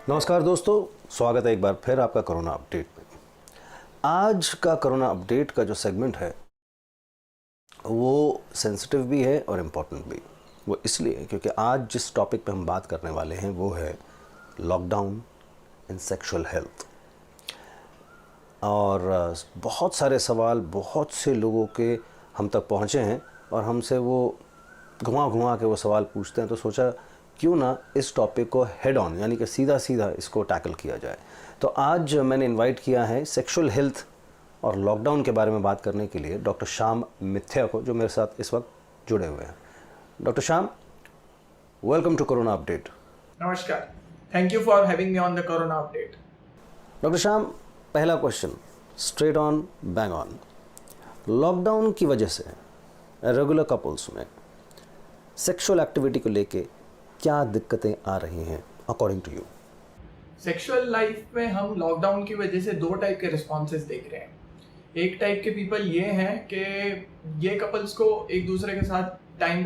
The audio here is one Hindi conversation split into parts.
नमस्कार दोस्तों, स्वागत है एक बार फिर आपका कोरोना अपडेट में। आज का कोरोना अपडेट का जो सेगमेंट है वो सेंसिटिव भी है और इम्पोर्टेंट भी। वो इसलिए क्योंकि आज जिस टॉपिक पे हम बात करने वाले हैं वो है लॉकडाउन इन सेक्सुअल हेल्थ। और बहुत सारे सवाल बहुत से लोगों के हम तक पहुँचे हैं और हमसे वो घुमा के वो सवाल पूछते हैं, तो सोचा क्यों ना इस टॉपिक को हेड ऑन यानी कि सीधा सीधा इसको टैकल किया जाए। तो आज मैंने इनवाइट किया है सेक्सुअल हेल्थ और लॉकडाउन के बारे में बात करने के लिए डॉक्टर श्याम मिथ्या को, जो मेरे साथ इस वक्त जुड़े हुए हैं। Doctor Shyam, welcome to corona update. नमस्कार, thank you for having me on the corona update. Doctor Shyam, पहला question straight on bang on. Lockdown की वजह से रेगुलर कपल्स में सेक्सुअल एक्टिविटी को लेके क्या दिक्कतें आ रही हैं according to you? Sexual life में हम लॉकडाउन की वजह से दो टाइप के रिस्पॉन्सेज देख रहे हैं। एक टाइप के पीपल ये हैं कि ये कपल्स को एक दूसरे के साथ टाइम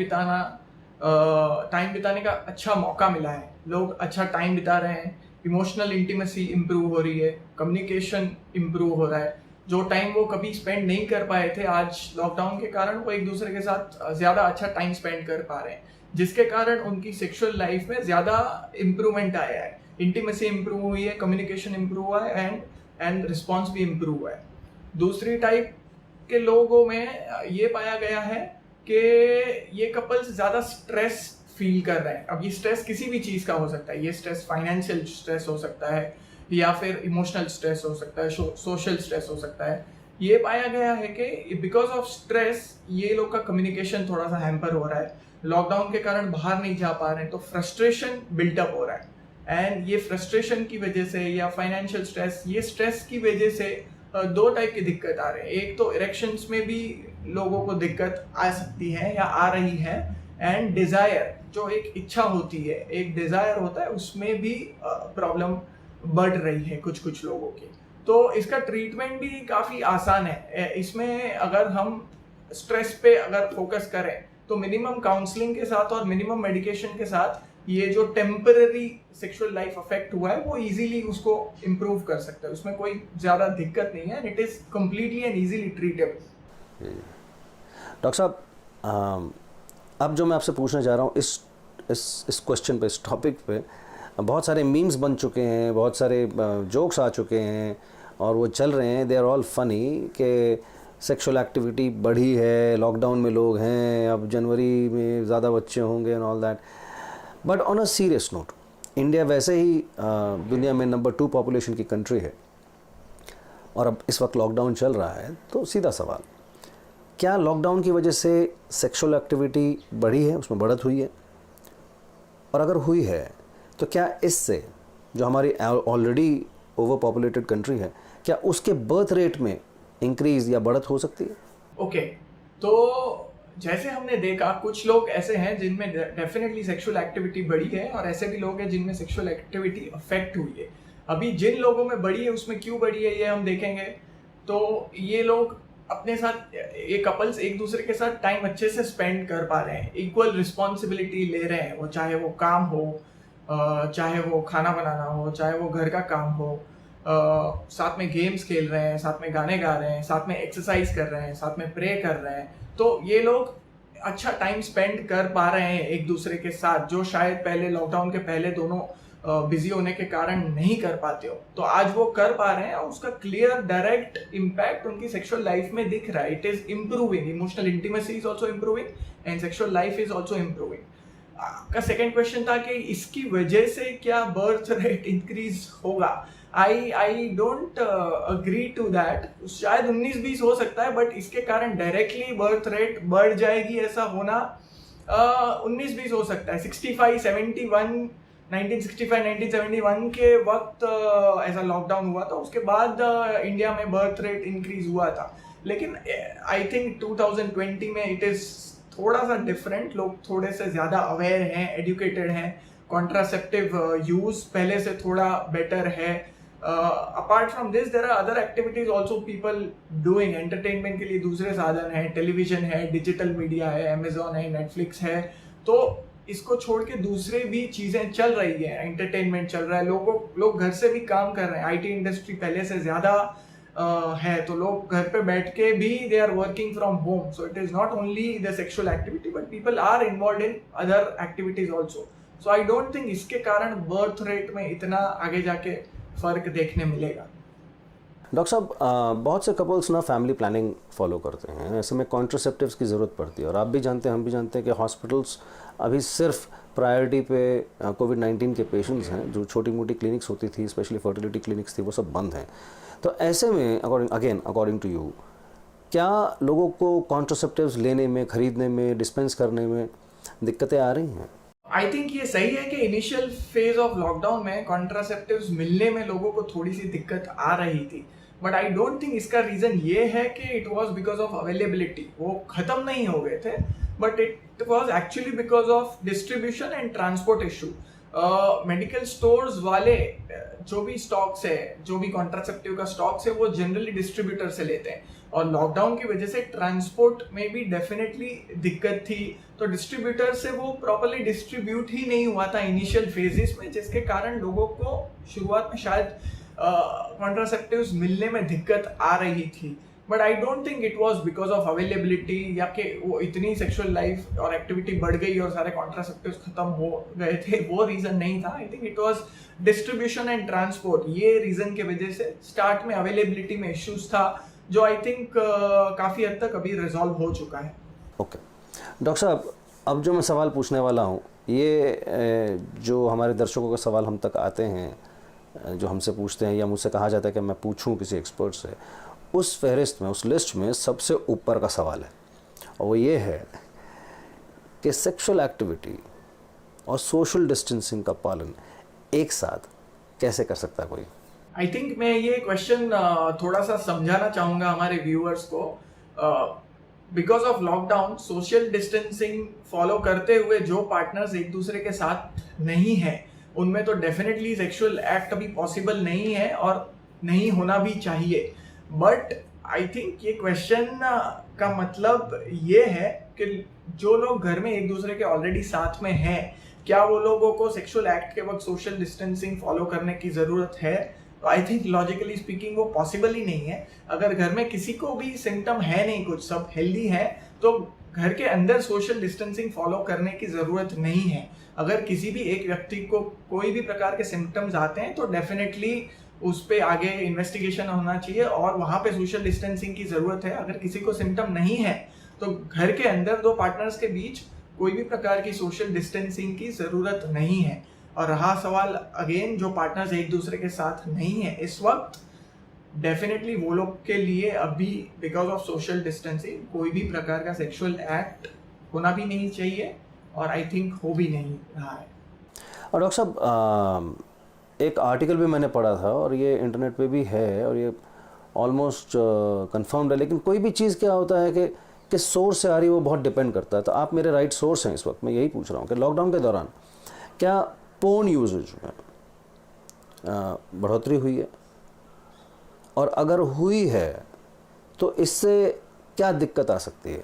बिताने का अच्छा मौका मिला है। लोग अच्छा टाइम बिता रहे हैं, इमोशनल इंटीमेसी इम्प्रूव हो रही है, कम्युनिकेशन इम्प्रूव हो रहा है। जो टाइम वो कभी स्पेंड नहीं कर पाए थे, आज लॉकडाउन के कारण वो एक दूसरे के साथ ज़्यादा अच्छा टाइम स्पेंड कर पा रहे हैं, जिसके कारण उनकी सेक्सुअल लाइफ में ज़्यादा इम्प्रूवमेंट आया है। इंटीमेसी इम्प्रूव हुई है, कम्युनिकेशन इम्प्रूव हुआ है एंड रिस्पॉन्स भी इम्प्रूव हुआ है। दूसरी टाइप के लोगों में ये पाया गया है कि ये कपल्स ज़्यादा स्ट्रेस फील कर रहे हैं। अब ये स्ट्रेस किसी भी चीज़ का हो सकता है। ये स्ट्रेस फाइनेंशियल स्ट्रेस हो सकता है या फिर इमोशनल स्ट्रेस हो सकता है, सोशल स्ट्रेस हो सकता है। ये पाया गया है कि बिकॉज ऑफ स्ट्रेस ये लोग का कम्युनिकेशन थोड़ा सा हैम्पर हो रहा है। लॉकडाउन के कारण बाहर नहीं जा पा रहे हैं, तो फ्रस्ट्रेशन बिल्टअप हो रहा है। एंड ये फ्रस्ट्रेशन की वजह से या फाइनेंशियल स्ट्रेस, ये स्ट्रेस की वजह से दो टाइप की दिक्कत आ रहे हैं। एक तो इरेक्शंस में भी लोगों को दिक्कत आ सकती है या आ रही है, एंड डिजायर, जो एक इच्छा होती है, एक डिजायर होता है, उसमें भी प्रॉब्लम बढ़ रही है कुछ लोगों की। तो इसका ट्रीटमेंट भी काफ़ी आसान है। इसमें अगर हम स्ट्रेस पे अगर फोकस करें तो मिनिमम काउंसलिंग के साथ और मिनिमम मेडिकेशन के साथ ये जो टेम्पररी सेक्सुअल लाइफ अफेक्ट हुआ है वो इजीली उसको इम्प्रूव कर सकता है। उसमें कोई ज़्यादा दिक्कत नहीं है। It is completely and easily treatable. Doctor साहब, अब जो मैं आपसे पूछना चाह रहा हूँ इस क्वेश्चन पे, इस टॉपिक पे बहुत सारे मीम्स बन चुके हैं, बहुत सारे जोक्स आ चुके हैं और वो चल रहे हैं। दे आर ऑल फनी कि सेक्सुअल एक्टिविटी बढ़ी है, लॉकडाउन में लोग हैं, अब जनवरी में ज़्यादा बच्चे होंगे and all that. But on a serious note, India वैसे ही दुनिया में नंबर 2 पॉपुलेशन की कंट्री है और अब इस वक्त लॉकडाउन चल रहा है, तो सीधा सवाल, क्या लॉकडाउन की वजह से सेक्सुअल एक्टिविटी बढ़ी है, उसमें बढ़त हुई है? और अगर हुई है तो क्या इससे जो हमारी ऑलरेडी ओवर पॉपुलेटेड कंट्री है, क्या उसके बर्थ रेट में इंक्रीज या बढ़त हो सकती है? ओके, तो जैसे हमने देखा कुछ लोग ऐसे हैं जिनमें डेफिनेटली सेक्सुअल एक्टिविटी बढ़ी है और ऐसे भी लोग हैं जिनमें सेक्सुअल एक्टिविटी अफेक्ट हुई है। अभी जिन लोगों में बढ़ी है उसमें क्यों बढ़ी है ये हम देखेंगे। तो ये लोग अपने साथ, ये कपल्स एक दूसरे के साथ टाइम अच्छे से स्पेंड कर पा रहे हैं, इक्वल रिस्पॉन्सिबिलिटी ले रहे हैं। वो चाहे वो काम हो, चाहे वो खाना बनाना हो, चाहे वो घर का काम हो, साथ में गेम्स खेल रहे हैं, साथ में गाने गा रहे हैं, साथ में एक्सरसाइज कर रहे हैं, साथ में प्रे कर रहे हैं। तो ये लोग अच्छा टाइम स्पेंड कर पा रहे हैं एक दूसरे के साथ, जो शायद पहले लॉकडाउन के पहले दोनों बिजी होने के कारण नहीं कर पाते हो। तो आज वो कर पा रहे हैं और उसका क्लियर डायरेक्ट इम्पैक्ट उनकी सेक्सुअल लाइफ में दिख रहा है। It is improving, emotional intimacy is also improving and sexual life is also improving. का सेकेंड क्वेश्चन था कि इसकी वजह से क्या बर्थ रेट इंक्रीज होगा। I don't agree to that. शायद 19-20 हो सकता है, बट इसके कारण डायरेक्टली बर्थ रेट बढ़ जाएगी ऐसा होना 19-20 हो सकता है। 1965-1971 के वक्त ऐसा लॉकडाउन हुआ था, उसके बाद इंडिया में बर्थ रेट इंक्रीज हुआ था। लेकिन आई थिंक 2020 में इट इज़ थोड़ा सा डिफरेंट। लोग थोड़े से ज़्यादा अवेयर हैं, एजुकेटेड हैं, कॉन्ट्रासेप्टिव यूज़ पहले से थोड़ा बेटर है। Apart from this there are other activities also people doing. Entertainment के लिए दूसरे साधन हैं, टेलीविजन है, डिजिटल मीडिया है, अमेजोन है, नेटफ्लिक्स है। तो इसको छोड़ के दूसरे भी चीज़ें चल रही है, एंटरटेनमेंट चल रहा है, लोग घर से भी काम कर रहे हैं, आईटी इंडस्ट्री पहले से ज़्यादा है, तो लोग घर पे बैठ के भी they are working from home, so it is not only the sexual activity but people are involve in other activities also. So I don't think इसके कारण बर्थ रेट में इतना आगे जाके फर्क देखने मिलेगा. डॉक्टर साहब, बहुत से कपल्स ना फैमिली प्लानिंग फॉलो करते हैं, ऐसे में कॉन्ट्रासेप्टिव्स की ज़रूरत पड़ती है, और आप भी जानते हैं, हम भी जानते हैं कि हॉस्पिटल्स अभी सिर्फ प्रायोरिटी पे कोविड-19 के पेशेंट्स हैं. जो छोटी मोटी क्लिनिक्स होती थी, स्पेशली फर्टिलिटी क्लिनिक्स थी, वो सब बंद हैं. तो ऐसे में अकॉर्डिंग टू यू, क्या लोगों को कॉन्ट्रासेप्टिव्स लेने में, ख़रीदने में, डिस्पेंस करने में दिक्कतें आ रही हैं? आई थिंक ये सही है कि इनिशियल फेज ऑफ लॉकडाउन में कॉन्ट्रासेप्टिव्स मिलने में लोगों को थोड़ी सी दिक्कत आ रही थी, बट आई डोंट थिंक इसका रीजन ये है कि it was because of availability, वो खत्म नहीं हो गए थे, but it was actually because of distribution and transport issue. Medical stores वाले जो भी स्टॉक्स है, जो भी कॉन्ट्रासेप्टिव का स्टॉक्स है, वो जनरली डिस्ट्रीब्यूटर से लेते हैं, और लॉकडाउन की वजह से ट्रांसपोर्ट में भी डेफिनेटली दिक्कत थी, तो डिस्ट्रीब्यूटर से वो प्रॉपर्ली डिस्ट्रीब्यूट ही नहीं हुआ था इनिशियल फेजेस में, जिसके कारण लोगों को शुरुआत में शायद कॉन्ट्रासेप्टिव्स मिलने में दिक्कत आ रही थी. But I don't think it was because of availability, या कि वो इतनी सेक्सुअल लाइफ और एक्टिविटी बढ़ गई और सारे कॉन्ट्रासेप्टिव्स खत्म हो गए थे, वो रीजन नहीं था. I think it was distribution and transport, ये रीजन के वजह से स्टार्ट में अवेलेबिलिटी में इश्यूज था, जो आई थिंक काफ़ी हद तक अभी रिजॉल्व हो चुका है. ओके डॉक्टर साहब, अब जो मैं सवाल पूछने वाला हूँ, ये जो हमारे दर्शकों का सवाल हम तक आते हैं, जो हमसे पूछते हैं या मुझसे कहा जाता है कि मैं पूछूं किसी एक्सपर्ट से, उस फहरिस्त में, उस लिस्ट में सबसे ऊपर का सवाल है, और वो ये है कि सेक्सुअल एक्टिविटी और सोशल डिस्टेंसिंग का पालन एक साथ कैसे कर सकता है कोई? आई थिंक मैं ये क्वेश्चन थोड़ा सा समझाना चाहूँगा हमारे व्यूअर्स को. Because of lockdown, social distancing follow करते हुए जो पार्टनर्स एक दूसरे के साथ नहीं है, उनमें तो डेफिनेटली सेक्सुअल एक्ट अभी पॉसिबल नहीं है और नहीं होना भी चाहिए. बट आई थिंक ये क्वेश्चन का मतलब ये है कि जो लोग घर में एक दूसरे के ऑलरेडी साथ में हैं, क्या वो लोगों को सेक्सुअल एक्ट के वक्त सोशल डिस्टेंसिंग फॉलो करने की ज़रूरत है? तो आई थिंक लॉजिकली स्पीकिंग वो पॉसिबल ही नहीं है. अगर घर में किसी को भी सिम्टम है नहीं, कुछ सब हेल्दी है, तो घर के अंदर सोशल डिस्टेंसिंग फॉलो करने की ज़रूरत नहीं है. अगर किसी भी एक व्यक्ति को कोई भी प्रकार के सिम्टम्स आते हैं, तो डेफिनेटली उस पर आगे इन्वेस्टिगेशन होना चाहिए और वहाँ पे सोशल डिस्टेंसिंग की ज़रूरत है. अगर किसी को सिम्टम नहीं है, तो घर के अंदर दो पार्टनर्स के बीच कोई भी प्रकार की सोशल डिस्टेंसिंग की ज़रूरत नहीं है. और रहा सवाल अगेन, जो पार्टनर्स एक दूसरे के साथ नहीं है इस वक्त, डेफिनेटली वो लोग के लिए अभी बिकॉज ऑफ सोशल डिस्टेंसिंग कोई भी प्रकार का सेक्सुअल एक्ट होना भी नहीं चाहिए, और आई थिंक हो भी नहीं रहा है. और डॉक्टर साहब, एक आर्टिकल भी मैंने पढ़ा था, और ये इंटरनेट पे भी है, और ये ऑलमोस्ट कंफर्म्ड है, लेकिन कोई भी चीज़ क्या होता है कि किस सोर्स से आ रही है वो बहुत डिपेंड करता है. तो आप मेरे राइट सोर्स हैं इस वक्त. मैं यही पूछ रहा हूँ कि लॉकडाउन के दौरान क्या पोर्न यूजेज में बढ़ोतरी हुई है, और अगर हुई है तो इससे क्या दिक्कत आ सकती है?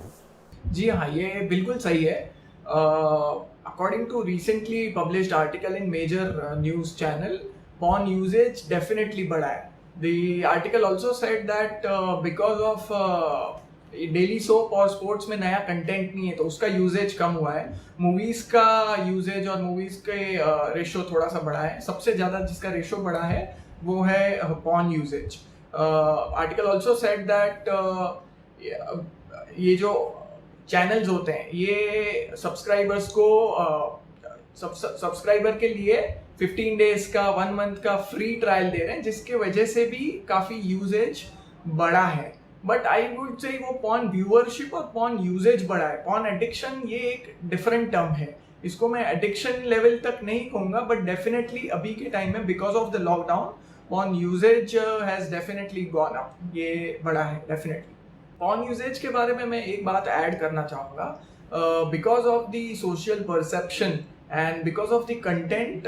जी हाँ, ये बिल्कुल सही है. According to recently published article in major news channel, porn usage definitely बढ़ा है. The article also said that because of daily soap और स्पोर्ट्स में नया कंटेंट नहीं है, तो उसका यूजेज कम हुआ है. मूवीज का यूजेज और मूवीज के रेशो थोड़ा सा बढ़ा है. सबसे ज़्यादा जिसका रेशो बढ़ा है वो है porn usage. Article also said that ये जो चैनल्स होते हैं, ये सब्सक्राइबर्स को सब्सक्राइबर के लिए 15 डेज का, 1 मंथ का फ्री ट्रायल दे रहे हैं, जिसके वजह से भी काफ़ी यूजेज बढ़ा है. बट आई वुड से वो पॉर्न व्यूअरशिप और पॉर्न यूजेज बढ़ा है. पॉर्न एडिक्शन ये एक डिफरेंट टर्म है, इसको मैं एडिक्शन लेवल तक नहीं कहूँगा, बट डेफिनेटली अभी के टाइम में because of the lockdown porn usage has definitely gone up. ये बढ़ा है डेफिनेटली. पॉर्न यूजेज के बारे में मैं एक बात ऐड करना चाहूँगा. Because of the social perception and because of the content,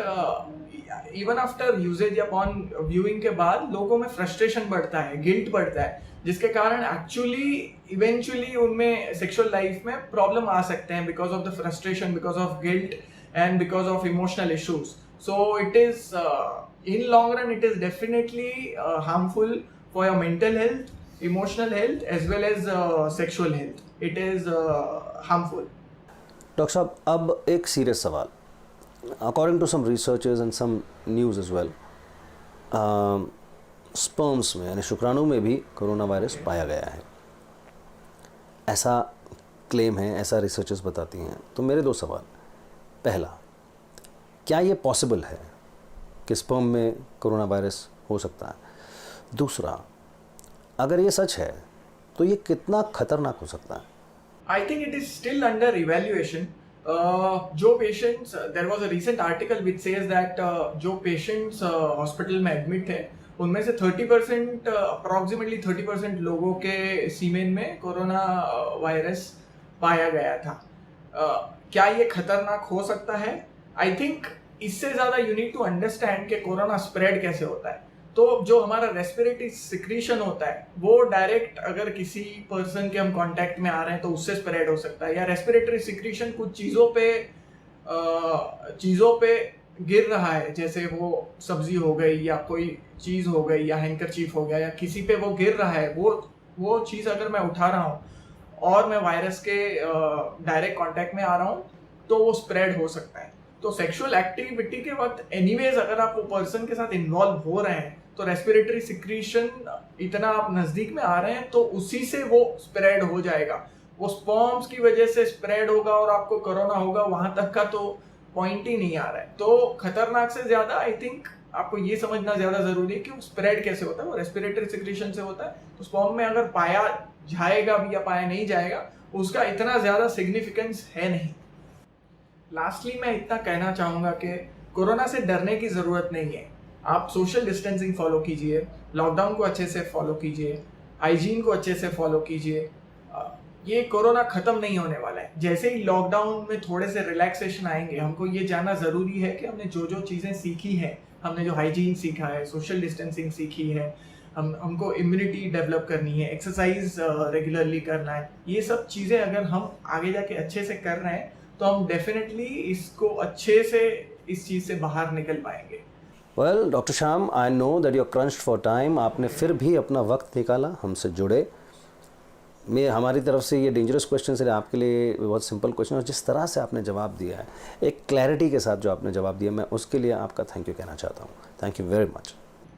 even after uses या पॉर्न व्यूइंग के बाद लोगों में फ्रस्ट्रेशन बढ़ता है, गिल्ट बढ़ता है, जिसके कारण एक्चुअली इवेंचुअली उनमें सेक्सुअल लाइफ में प्रॉब्लम आ सकते हैं because of the frustration, because of guilt and because of emotional issues. So it is in long run it is definitely harmful for your mental health, emotional health as well as sexual health. It is harmful. Doctor साहब, अब एक सीरियस सवाल. According to some researchers and some news as well, sperms में यानी शुक्राणु में भी कोरोना वायरस पाया गया है, ऐसा क्लेम है, ऐसा रिसर्चर्स बताती हैं. तो मेरे दो सवाल. पहला, क्या ये पॉसिबल है कि स्पर्म में कोरोना वायरस हो सकता है? दूसरा, अगर ये सच है तो ये कितना खतरनाक हो सकता है? I think it is still under evaluation. जो patients, there was a recent article which says that जो पेशेंट्स हॉस्पिटल में एडमिट थे उनमें से 30% अप्रॉक्सीमेटली 30% लोगों के सीमेन में कोरोना वायरस पाया गया था. क्या ये खतरनाक हो सकता है? आई थिंक इससे ज्यादा यू नीड टू अंडरस्टैंड कि कोरोना स्प्रेड कैसे होता है. तो जो हमारा रेस्पिरेटरी सिक्रीशन होता है वो डायरेक्ट अगर किसी पर्सन के हम कांटेक्ट में आ रहे हैं तो उससे स्प्रेड हो सकता है, या रेस्पिरेटरी सिक्रीशन कुछ चीज़ों पे गिर रहा है, जैसे वो सब्जी हो गई या कोई चीज़ हो गई या हैंकरचीफ हो गया या किसी पे वो गिर रहा है, वो चीज़ अगर मैं उठा रहा हूँ और मैं वायरस के डायरेक्ट कांटेक्ट में आ रहा हूँ तो वो स्प्रेड हो सकता है. तो सेक्सुअल एक्टिविटी के वक्त एनीवेज अगर आप वो पर्सन के साथ इन्वॉल्व हो रहे हैं तो रेस्पिरेटरी सिक्रीशन इतना आप नजदीक में आ रहे हैं तो उसी से वो स्प्रेड हो जाएगा. वो स्पर्म्स की वजह से स्प्रेड होगा और आपको कोरोना होगा, वहां तक का तो पॉइंट ही नहीं आ रहा है. तो खतरनाक से ज्यादा आई थिंक आपको ये समझना ज्यादा जरूरी है कि वो स्प्रेड कैसे होता है. वो रेस्पिरेटरी सिक्रीशन से होता है. तो स्पर्म में अगर पाया जाएगा भी या पाया नहीं जाएगा उसका इतना ज्यादा सिग्निफिकेंस है नहीं. लास्टली मैं इतना कहना चाहूँगा कि कोरोना से डरने की ज़रूरत नहीं है. आप सोशल डिस्टेंसिंग फॉलो कीजिए, लॉकडाउन को अच्छे से फॉलो कीजिए, हाइजीन को अच्छे से फॉलो कीजिए. ये कोरोना ख़त्म नहीं होने वाला है. जैसे ही लॉकडाउन में थोड़े से रिलैक्सेशन आएंगे, हमको ये जानना ज़रूरी है कि हमने जो जो चीज़ें सीखी हैं, हमने जो हाइजीन सीखा है, सोशल डिस्टेंसिंग सीखी है, हमको इम्यूनिटी डेवलप करनी है, एक्सरसाइज रेगुलरली करना है, ये सब चीज़ें अगर हम आगे जाके अच्छे से कर रहे हैं तो हम डेफिनेटली इसको अच्छे से इस चीज़ से बाहर निकल पाएंगे. Well doctor Shyam, I know that you are crunched for time. आपने फिर भी अपना वक्त निकाला, हमसे जुड़े. मैं हमारी तरफ से ये डेंजरस क्वेश्चन से आपके लिए बहुत सिंपल क्वेश्चन, और जिस तरह से आपने जवाब दिया है, एक क्लैरिटी के साथ जो आपने जवाब दिया, मैं उसके लिए आपका थैंक यू कहना चाहता हूँ. Thank you very much.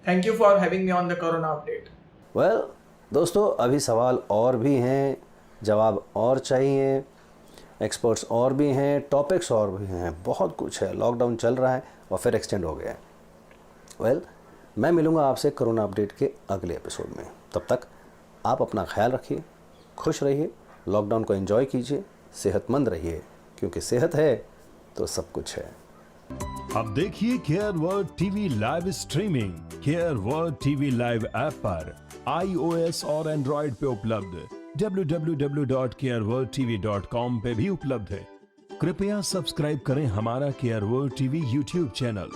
Thank you for having me on the corona update. Well दोस्तों, अभी सवाल और भी हैं, जवाब और चाहिए, एक्सपर्ट्स और भी हैं, टॉपिक्स और भी हैं, बहुत कुछ है. लॉकडाउन चल रहा है और फिर एक्सटेंड हो गया है. वेल मैं मिलूँगा आपसे कोरोना अपडेट के अगले एपिसोड में. तब तक आप अपना ख्याल रखिए, खुश रहिए, लॉकडाउन को एंजॉय कीजिए, सेहतमंद रहिए, क्योंकि सेहत है तो सब कुछ है. अब देखिए care world TV live streaming care world TV live app पर iOS और एंड्रॉइड पे उपलब्ध. www.careworldtv.com पे भी उपलब्ध है. कृपया सब्सक्राइब करें हमारा care world TV YouTube channel.